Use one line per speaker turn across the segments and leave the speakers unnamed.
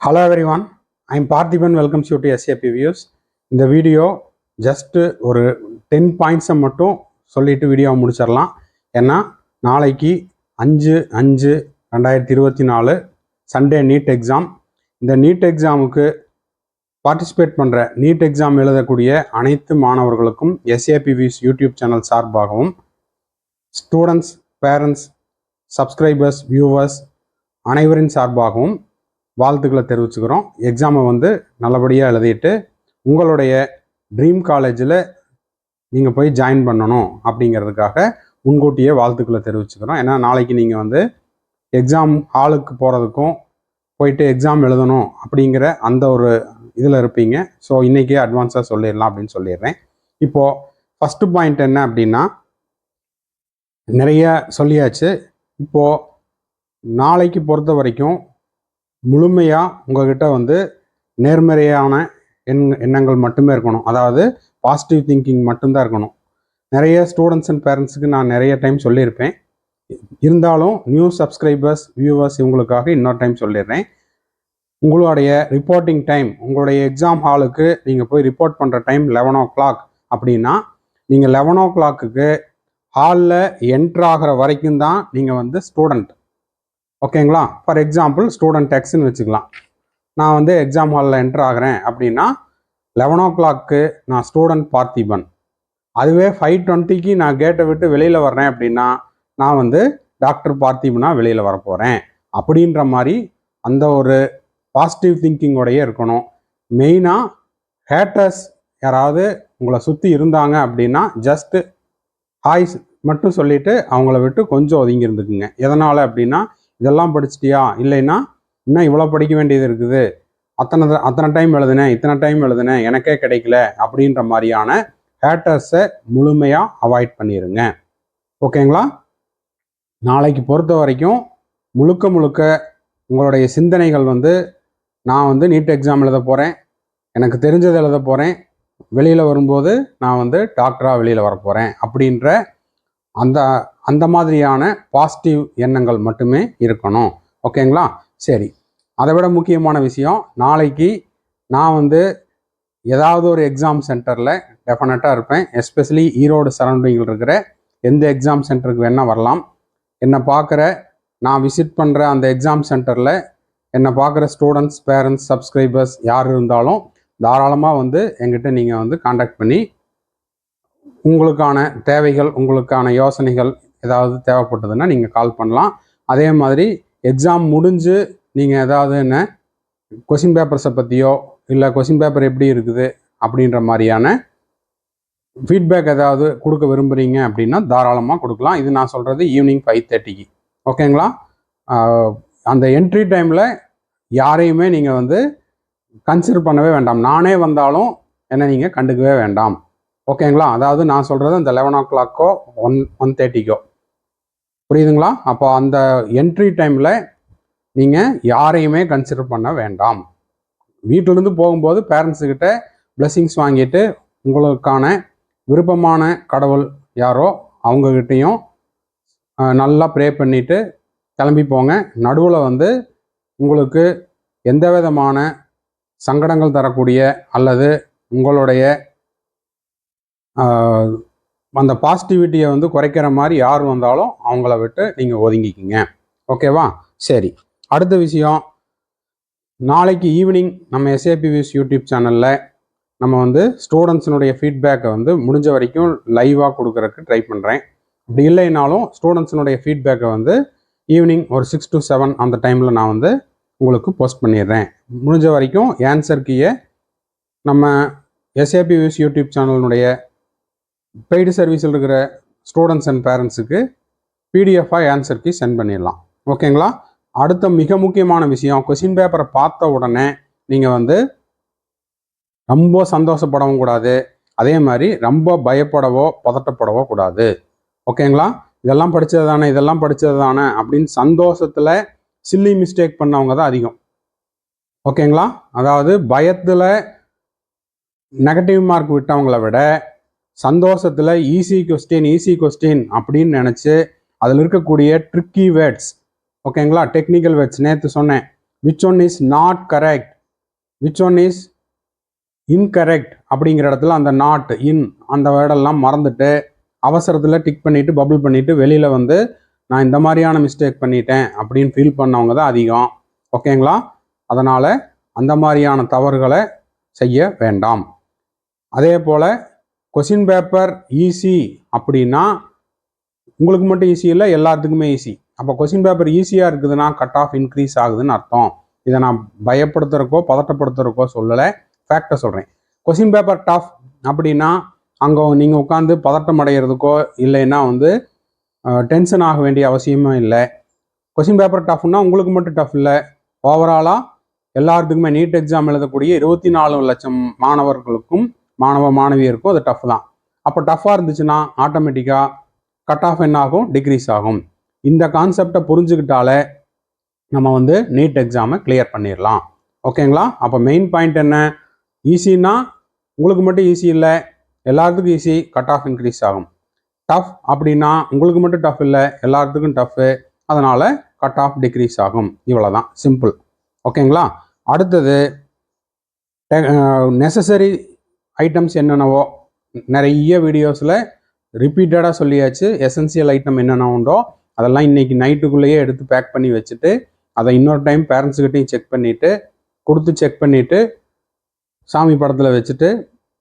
Hello everyone, I am Parthiban. Welcomes you to SAP Views. இந்த video just ஒரு 10 பாயிண்ட்ஸை மட்டும் சொல்லிட்டு வீடியோவை முடிச்சிடலாம். ஏன்னா நாளைக்கு 5/5/2024 சண்டே நீட் எக்ஸாம். இந்த நீட் எக்ஸாமுக்கு பார்ட்டிசிபேட் பண்ணுற நீட் எக்ஸாம் எழுதக்கூடிய அனைத்து மாணவர்களுக்கும் SAP Views யூடியூப் சேனல் சார்பாகவும் ஸ்டூடெண்ட்ஸ், பேரண்ட்ஸ், சப்ஸ்கிரைபர்ஸ், வியூவர்ஸ் அனைவரின் சார்பாகவும் வாழ்த்துக்களை தெரிவிச்சுக்கிறோம். எக்ஸாமை நல்லபடியாக எழுதிட்டு உங்களுடைய ட்ரீம் காலேஜில் நீங்கள் போய் ஜாயின் பண்ணணும் அப்படிங்கிறதுக்காக முன்கூட்டியே வாழ்த்துக்களை தெரிவிச்சுக்கிறோம். ஏன்னா நாளைக்கு நீங்கள் எக்ஸாம் ஹாலுக்கு போகிறதுக்கும் போயிட்டு எக்ஸாம் எழுதணும் அப்படிங்கிற அந்த ஒரு இதில் இருப்பீங்க. ஸோ இன்றைக்கே அட்வான்ஸாக சொல்லிடலாம் அப்படின்னு சொல்லிடுறேன். இப்போது ஃபஸ்ட்டு பாயிண்ட் என்ன அப்படின்னா, நிறைய சொல்லியாச்சு. இப்போது நாளைக்கு பொறுத்த வரைக்கும் முழுமையாக உங்ககிட்ட நேர்மறையான எண்ணங்கள் மட்டுமே இருக்கணும். அதாவது பாசிட்டிவ் திங்கிங் மட்டும்தான் இருக்கணும். நிறைய ஸ்டூடெண்ட்ஸ் அண்ட் பேரண்ட்ஸுக்கு நான் நிறைய டைம் சொல்லியிருப்பேன். இருந்தாலும் நியூ சப்ஸ்கிரைபர்ஸ், வியூவர்ஸ் இவங்களுக்காக இன்னொரு டைம் சொல்லிடுறேன். உங்களுடைய ரிப்போர்ட்டிங் டைம், உங்களுடைய எக்ஸாம் ஹாலுக்கு நீங்கள் போய் ரிப்போர்ட் பண்ணுற டைம் 11 o'clock அப்படின்னா, நீங்கள் 11 o'clock ஹாலில் என்ட்ரு ஆகிற வரைக்கும் தான் நீங்கள் ஸ்டூடெண்ட். ஓகேங்களா? ஃபார் எக்ஸாம்பிள் ஸ்டூடெண்ட் எக்ஸ்ன்னு வச்சுக்கலாம். நான் எக்ஸாம் ஹாலில் என்ட்ரு ஆகிறேன் அப்படின்னா 11 o'clock நான் ஸ்டூடெண்ட் பார்த்திபன். அதுவே 5:20 நான் கேட்டை விட்டு வெளியில் வர்றேன் அப்படின்னா நான் டாக்டர் பார்த்திபனா வெளியில் வரப்போகிறேன் அப்படின்ற மாதிரி அந்த ஒரு பாசிட்டிவ் திங்கிங்கோடையே இருக்கணும். மெயினாக ஹேட்டர்ஸ் யாராவது உங்களை சுற்றி இருந்தாங்க அப்படின்னா ஜஸ்ட்டு ஹாய்ஸ் மட்டும் சொல்லிவிட்டு அவங்கள விட்டு கொஞ்சம் ஒதுங்கி இருந்துக்குங்க. எதனால் அப்படின்னா, இதெல்லாம் படிச்சிட்டியா, இல்லைன்னா இன்னும் இவ்வளோ படிக்க வேண்டியது இருக்குது, அத்தனை டைம் எழுதுனேன், இத்தனை டைம் எழுதுனேன், எனக்கே கிடைக்கல அப்படின்ற மாதிரியான ஹேட்டர்ஸை முழுமையாக அவாய்ட் பண்ணிடுங்க. ஓகேங்களா? நாளைக்கு பொறுத்த வரைக்கும் முழுக்க உங்களுடைய சிந்தனைகள் நான் நீட் எக்ஸாம் எழுத போகிறேன், எனக்கு தெரிஞ்சதை எழுத போகிறேன், வெளியில் வரும்போது நான் டாக்டராக வெளியில் வரப்போகிறேன் அப்படின்ற அந்த மாதிரியான பாசிட்டிவ் எண்ணங்கள் மட்டுமே இருக்கணும். ஓகேங்களா? சரி, அதை விட முக்கியமான விஷயம், நாளைக்கு நான் ஏதாவது ஒரு எக்ஸாம் சென்டரில் டெஃபினட்டாக இருப்பேன். எஸ்பெஷலி ஈரோடு சரௌண்டிங்கில் இருக்கிற எந்த எக்ஸாம் சென்டருக்கு வேணால் வரலாம். என்னை பார்க்குற, நான் விசிட் பண்ணுற அந்த எக்ஸாம் சென்டரில் என்னை பார்க்குற ஸ்டூடெண்ட்ஸ், பேரண்ட்ஸ், சப்ஸ்கிரைபர்ஸ் யார் இருந்தாலும் தாராளமாக எங்கிட்ட நீங்கள் காண்டாக்ட் பண்ணி உங்களுக்கான தேவைகள், உங்களுக்கான யோசனைகள் ஏதாவது தேவைப்பட்டதுன்னா நீங்கள் கால் பண்ணலாம். அதே மாதிரி எக்ஸாம் முடிஞ்சு நீங்கள் ஏதாவது என்ன கொஷின் பேப்பர்ஸை பற்றியோ, இல்லை கொஷின் பேப்பர் எப்படி இருக்குது அப்படின்ற மாதிரியான ஃபீட்பேக் ஏதாவது கொடுக்க விரும்புகிறீங்க அப்படின்னா தாராளமாக கொடுக்கலாம். இது நான் சொல்கிறது ஈவினிங் 5:30. ஓகேங்களா? அந்த என்ட்ரி டைமில் யாரையுமே நீங்கள் கன்சிடர் பண்ணவே வேண்டாம். நானே வந்தாலும் என்ன நீங்கள் கண்டுக்கவே வேண்டாம். ஓகேங்களா? அதாவது நான் சொல்கிறது அந்த 11 o'clock 1:30 புரியுதுங்களா? அப்போ அந்த என்ட்ரி டைமில் நீங்கள் யாரையுமே கன்சிடர் பண்ண வேண்டாம். வீட்டிலேருந்து போகும்போது பேரண்ட்ஸுக்கிட்ட பிளெஸிங்ஸ் வாங்கிட்டு உங்களுக்கான விருப்பமான கடவுள் யாரோ அவங்கக்கிட்டையும் நல்லா ப்ரே பண்ணிவிட்டு கிளம்பி போங்க. நடுவில் உங்களுக்கு எந்த விதமான சங்கடங்கள் தரக்கூடிய அல்லது உங்களுடைய அந்த பாசிட்டிவிட்டியை குறைக்கிற மாதிரி யார் வந்தாலும் அவங்கள விட்டு நீங்கள் ஒதுங்கிக்கிங்க. ஓகேவா? சரி, அடுத்த விஷயம், நாளைக்கு ஈவினிங் நம்ம SAP Views யூடியூப் சேனலில் நம்ம ஸ்டூடெண்ட்ஸினுடைய ஃபீட்பேக்கை முடிஞ்ச வரைக்கும் லைவாக கொடுக்குறதுக்கு ட்ரை பண்ணுறேன். அப்படி இல்லைனாலும் ஸ்டூடெண்ட்ஸினுடைய ஃபீட்பேக்கை ஈவினிங் ஒரு 6 to 7 அந்த டைமில் நான் உங்களுக்கு போஸ்ட் பண்ணிடுறேன். முடிஞ்ச வரைக்கும் ஆன்சர் கீயை நம்ம SAP Views யூடியூப் சேனலினுடைய பெய்டு சர்வீஸில் இருக்கிற ஸ்டூடெண்ட்ஸ் அண்ட் பேரண்ட்ஸுக்கு PDF-ஆக ஆன்சர் கீ சென்ட் பண்ணிடலாம். ஓகேங்களா? அடுத்த மிக முக்கியமான விஷயம், கொஷின் பேப்பரை பார்த்த உடனே நீங்கள் ரொம்ப சந்தோஷப்படவும் கூடாது, அதே மாதிரி ரொம்ப பயப்படவோ பதட்டப்படவோ கூடாது. ஓகேங்களா? இதெல்லாம் படித்தது தானே அப்படின்னு சந்தோஷத்தில் சில்லி மிஸ்டேக் பண்ணவங்க தான் அதிகம். ஓகேங்களா? அதாவது பயத்தில் நெகட்டிவ் மார்க் விட்டவங்களை விட சந்தோஷத்தில் ஈஸி கொஸ்டின் அப்படின்னு நினச்சி அதில் இருக்கக்கூடிய ட்ரிக்கி வேர்ட்ஸ், ஓகேங்களா, டெக்னிக்கல் வேர்ட்ஸ், நேற்று சொன்னேன் which one is not correct, which one is incorrect அப்படிங்கிற இடத்துல அந்த நாட் இன் அந்த வேர்டெல்லாம் மறந்துட்டு அவசரத்தில் டிக் பண்ணிவிட்டு பபிள் பண்ணிவிட்டு வெளியில் வந்து நான் இந்த மாதிரியான மிஸ்டேக் பண்ணிட்டேன் அப்படின்னு ஃபீல் பண்ணவங்க தான் அதிகம். ஓகேங்களா? அதனால் அந்த மாதிரியான தவறுகளை செய்ய வேண்டாம். அதே போல் கொஷின் பேப்பர் ஈஸி அப்படின்னா உங்களுக்கு மட்டும் ஈஸி இல்லை, எல்லாத்துக்குமே ஈஸி. அப்போ கொஷின் பேப்பர் ஈஸியாக இருக்குதுன்னா கட் ஆஃப் இன்க்ரீஸ் ஆகுதுன்னு அர்த்தம். இதை நான் பயப்படுத்துறக்கோ பதட்டப்படுத்துறக்கோ சொல்லலை, ஃபேக்டை சொல்கிறேன். கொஷின் பேப்பர் டஃப் அப்படின்னா அங்கே நீங்கள் உட்காந்து பதட்டம் அடைகிறதுக்கோ இல்லைன்னா வந்து டென்ஷன் ஆக வேண்டிய அவசியமே இல்லை. கொஷின் பேப்பர் டஃப்னா உங்களுக்கு மட்டும் டஃப் இல்லை, ஓவராலாக எல்லாத்துக்குமே நீட் எக்ஸாம் எழுதக்கூடிய 24 லட்சம் மாணவர்களுக்கும் மாணவியருக்கும் அது டஃப் தான். அப்போ டஃப்பாக இருந்துச்சுன்னா ஆட்டோமேட்டிக்காக கட் ஆஃப் என்ன ஆகும், டிக்ரீஸ் ஆகும். இந்த கான்செப்டை புரிஞ்சுக்கிட்டாலே நம்ம வந்து நீட் எக்ஸாமை கிளியர் பண்ணிடலாம். ஓகேங்களா? அப்போ மெயின் பாயிண்ட் என்ன, ஈஸின்னா உங்களுக்கு மட்டும் ஈஸி இல்லை, எல்லாத்துக்கும் ஈஸி, கட் ஆஃப் இன்க்ரீஸ் ஆகும். டஃப் அப்படின்னா உங்களுக்கு மட்டும் டஃப் இல்லை, எல்லாத்துக்கும் டஃப்பு, அதனால் கட் ஆஃப் டிக்ரீஸ் ஆகும். இவ்வளோ தான், சிம்பிள். ஓகேங்களா? அடுத்தது நெசசரி ஐட்டம்ஸ் என்னென்னவோ நிறைய வீடியோஸில் ரிப்பீட்டடாக சொல்லியாச்சு. எசென்சியல் ஐட்டம் என்னென்ன உண்டோ அதெல்லாம் இன்றைக்கி நைட்டுக்குள்ளேயே எடுத்து பேக் பண்ணி வச்சுட்டு அதை இன்னொரு டைம் பேரண்ட்ஸுக்கிட்டையும் செக் பண்ணிவிட்டு செக் பண்ணிவிட்டு சாமி படத்தில் வச்சுட்டு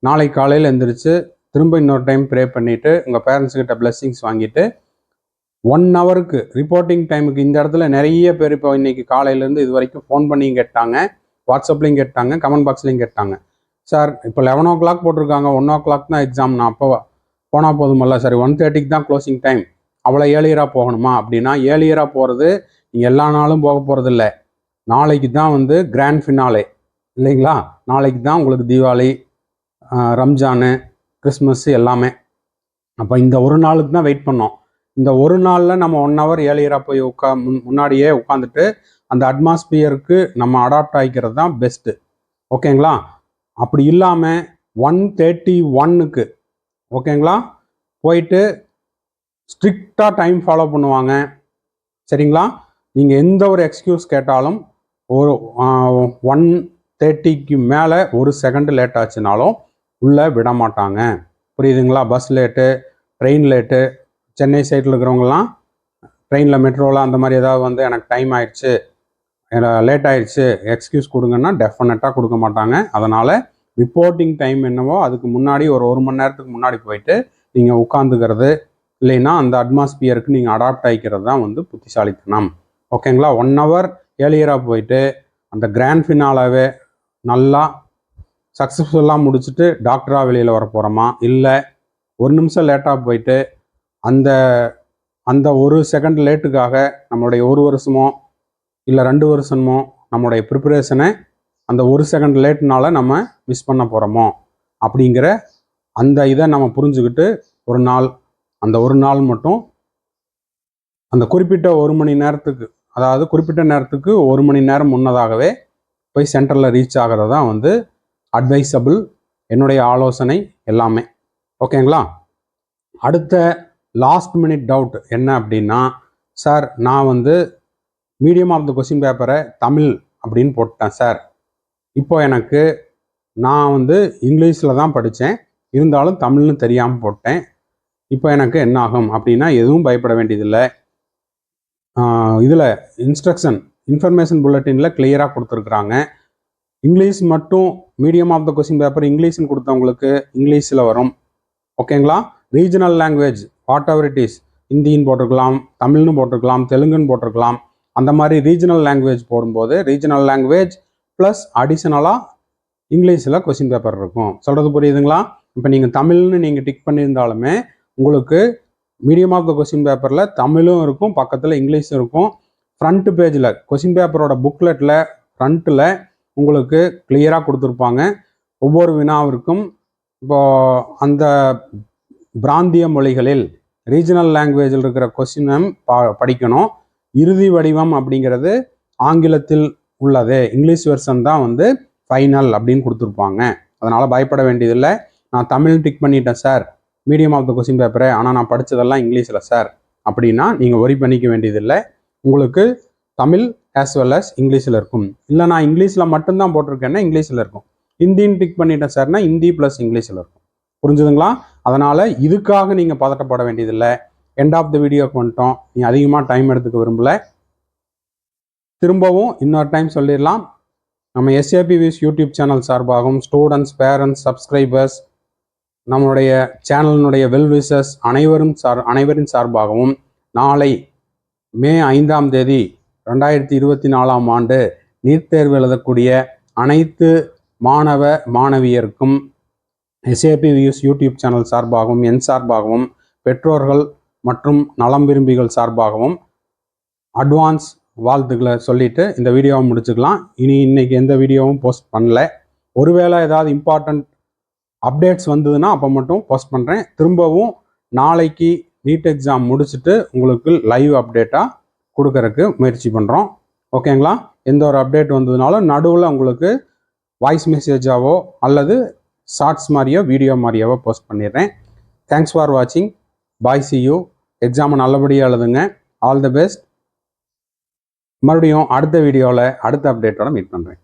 நாளைக்கு காலையில் எழுந்திரிச்சு திரும்ப இன்னொரு டைம் ப்ரே பண்ணிவிட்டு உங்கள் பேரண்ட்ஸுக்கிட்ட பிளெஸ்ஸிங்ஸ் வாங்கிட்டு 1 ஹவருக்கு ரிப்போர்ட்டிங் டைமுக்கு இந்த இடத்துல நிறைய பேர் இப்போ இன்றைக்கி காலையிலேருந்து இது வரைக்கும் ஃபோன் பண்ணியும் கேட்டாங்க, வாட்ஸ்அப்லேயும் கேட்டாங்க, கமெண்ட் பாக்ஸ்லேயும் கேட்டாங்க. சார் இப்போ 11 o'clock போட்டிருக்காங்க, 1 o'clock தான் எக்ஸாம், நான் அப்போ போனால் போதுமல்ல, சரி 1:30 தான் க்ளோசிங் டைம், அவ்வளோ ஏர்லியராக போகணுமா அப்படின்னா, ஏர்லியராக போகிறது நீங்கள் எல்லா நாளும் போக போகிறது இல்லை. நாளைக்கு தான் வந்து கிராண்ட் ஃபினாலே இல்லைங்களா? நாளைக்கு தான் உங்களுக்கு தீபாவளி, ரம்ஜானு, கிறிஸ்மஸ் எல்லாமே. அப்போ இந்த ஒரு நாளுக்கு தான் வெயிட் பண்ணோம். இந்த ஒரு நாளில் நம்ம 1 hour ஏர்லியராக போய் முன்னாடியே உட்காந்துட்டு அந்த அட்மாஸ்பியருக்கு நம்ம அடாப்ட் ஆகிக்கிறது தான் பெஸ்ட்டு. ஓகேங்களா? அப்படி இல்லாமல் 1:31க்கு ஓகேங்களா போயிட்டு ஸ்ட்ரிக்டாக டைம் ஃபாலோ பண்ணுவாங்க. சரிங்களா? நீங்கள் எந்த ஒரு எக்ஸ்கியூஸ் கேட்டாலும் ஒரு 1:30க்கு மேலே 1 செகண்ட் லேட் ஆச்சுனாலும் உள்ளே விட மாட்டாங்க. புரியுதுங்களா? Bus late, train late, Chennai சைடில் இருக்கிறவங்கலாம் ட்ரெயினில், மெட்ரோவில் அந்த மாதிரி ஏதாவது வந்து எனக்கு டைம் ஆயிடுச்சு, லேட் ஆயிடுச்சு, எக்ஸ்கியூஸ் கொடுங்கன்னா டெஃபினட்டாக கொடுக்க மாட்டாங்க. அதனால் ரிப்போர்ட்டிங் டைம் என்னவோ அதுக்கு முன்னாடி ஒரு 1 மணி நேரத்துக்கு முன்னாடி போயிட்டு நீங்கள் உட்காந்துக்கிறது, இல்லைன்னா அந்த அட்மாஸ்பியருக்கு நீங்கள் அடாப்ட் ஆகிக்கிறது தான் வந்து புத்திசாலித்தனம். ஓகேங்களா? 1 hour ஏர்லியராக போயிட்டு அந்த கிராண்ட் ஃபினாலாவே நல்லா சக்ஸஸ்ஃபுல்லாக முடிச்சுட்டு டாக்டராக வெளியில் வர போகிறோமா, இல்லை 1 நிமிஷம் லேட்டாக போயிட்டு அந்த 1 செகண்ட் லேட்டுக்காக நம்மளுடைய 1 வருஷமோ இல்லை 2 வருஷமோ நம்மளுடைய ப்ரிப்பரேஷனை அந்த 1 செகண்ட் லேட்னால நம்ம மிஸ் பண்ண போகிறோமோ அப்படிங்கிற அந்த இதை நம்ம புரிஞ்சுக்கிட்டு அந்த ஒரு நாள் மட்டும் அந்த குறிப்பிட்ட 1 மணி நேரத்துக்கு, அதாவது குறிப்பிட்ட நேரத்துக்கு 1 மணி நேரம் முன்னதாகவே போய் சென்டரில் ரீச் ஆகிறது தான் வந்து அட்வைசபிள், என்னுடைய ஆலோசனை எல்லாமே. ஓகேங்களா? அடுத்த லாஸ்ட் மினிட் டவுட் என்ன அப்படின்னா, சார் நான் வந்து மீடியம் ஆஃப் த கொஸ்டின் பேப்பரை தமிழ் அப்படின்னு போட்டேன் சார், இப்போ எனக்கு நான் வந்து இங்கிலீஷில் தான் படித்தேன், இருந்தாலும் தமிழ்னு தெரியாமல் போட்டேன், இப்போ எனக்கு என்ன ஆகும் அப்படின்னா, எதுவும் பயப்பட வேண்டியதில்லை. இதில் இன்ஃபர்மேஷன் புல்லட்டினில் கிளியராக கொடுத்துருக்குறாங்க. இங்கிலீஷ் மட்டும் medium of the question paper இங்கிலீஷ்னு கொடுத்தவங்களுக்கு இங்கிலீஷில் வரும். ஓகேங்களா? Regional language whatever it is, ஹிந்தின்னு போட்டிருக்கலாம், தமிழ்னு போட்டிருக்கலாம், தெலுங்குன்னு போட்டிருக்கலாம். அந்த மாதிரி ரீஜனல் லாங்குவேஜ் போடும்போது ரீஜனல் லாங்குவேஜ் ப்ளஸ் அடிஷ்னலாக இங்கிலீஷில் கொஸ்டின் பேப்பர் இருக்கும். சொல்கிறது புரியுதுங்களா? இப்போ நீங்கள் தமிழ்னு நீங்கள் டிக் பண்ணியிருந்தாலுமே உங்களுக்கு மீடியம் ஆஃப் த கொஸ்டின் பேப்பரில் தமிழும் இருக்கும், பக்கத்தில் இங்கிலீஷும் இருக்கும். ஃப்ரண்ட் பேஜில் கொஸ்டின் பேப்பரோட புக்லெட்டில் ஃப்ரண்ட்டில் உங்களுக்கு கிளியராக கொடுத்துருப்பாங்க. ஒவ்வொரு வினாவிற்கும் இப்போது அந்த பிராந்திய மொழிகளில் ரீஜனல் லாங்குவேஜில் இருக்கிற கொஸ்டினை படிக்கணும். இறுதி வடிவம் அப்படிங்கிறது ஆங்கிலத்தில் உள்ளது, இங்கிலீஷ் வெர்ஷன் தான் வந்து ஃபைனல் அப்படின்னு கொடுத்துருப்பாங்க. அதனால் பயப்பட வேண்டியதில்லை. நான் தமிழ் டிக் பண்ணிட்டேன் sir, medium of the question paper, ஆனால் நான் படித்ததெல்லாம் இங்கிலீஷில் சார் அப்படின்னா நீங்கள் ஒரி பண்ணிக்க வேண்டியதில்லை. உங்களுக்கு தமிழ் ஆஸ் வெல் அஸ் இங்கிலீஷில் இருக்கும். இல்லை நான் இங்கிலீஷில் மட்டும்தான் போட்டிருக்கேன்னா இங்கிலீஷில் இருக்கும். ஹிந்தின்னு டிக் பண்ணிட்டேன் சார்னா ஹிந்தி ப்ளஸ் இங்கிலீஷில் இருக்கும். புரிஞ்சுதுங்களா? அதனால் இதுக்காக நீங்கள் பதட்டப்பட வேண்டியதில்லை. எண்ட் ஆஃப் த வீடியோக்கு வந்துட்டோம். நீ அதிகமாக டைம் எடுத்துக்க விரும்பலை. திரும்பவும் இன்னொரு டைம் சொல்லிடலாம். நம்ம எஸ்ஏபி வியூஸ் யூடியூப் சேனல் சார்பாகவும் ஸ்டூடெண்ட்ஸ், பேரண்ட்ஸ், சப்ஸ்கிரைபர்ஸ், நம்மளுடைய சேனலினுடைய வெல்விஷர்ஸ் அனைவரின் சார்பாகவும் நாளை மே 5ஆம் தேதி 2024ஆம் ஆண்டு நீட் தேர்வு எழுதக்கூடிய அனைத்து மாணவ மாணவியருக்கும் எஸ்ஏபி வியூஸ் யூடியூப் சேனல் சார்பாகவும் என் சார்பாகவும் பெற்றோர்கள் மற்றும் நலம் விரும்பிகள் சார்பாகவும் அட்வான்ஸ் வாழ்த்துக்களை சொல்லிட்டு இந்த வீடியோவை முடிச்சுக்கலாம். இன்னைக்கு எந்த வீடியோவும் போஸ்ட் பண்ணல. ஒருவேளை ஏதாவது இம்பார்ட்டண்ட் அப்டேட்ஸ் வந்ததுன்னா அப்போ மட்டும் போஸ்ட் பண்ணுறேன். திரும்பவும் நாளைக்கு நீட் எக்ஸாம் முடிச்சுட்டு உங்களுக்கு லைவ் அப்டேட்டாக கொடுக்கறதுக்கு முயற்சி பண்ணுறோம். ஓகேங்களா? எந்த ஒரு அப்டேட் வந்ததுனாலும் நடுவில் உங்களுக்கு வாய்ஸ் மெசேஜாவோ அல்லது ஷார்ட்ஸ் மாதிரியோ வீடியோ மாதிரியாவோ போஸ்ட் பண்ணிடுறேன். தேங்க்ஸ் ஃபார் வாட்சிங். பாய், சி யூ. எக்ஸாமை நல்லபடியாக எழுதுங்க. All the best. மறுபடியும் அடுத்த வீடியோவில் அடுத்த அப்டேட்டோட மீட் பண்ணுறேன்.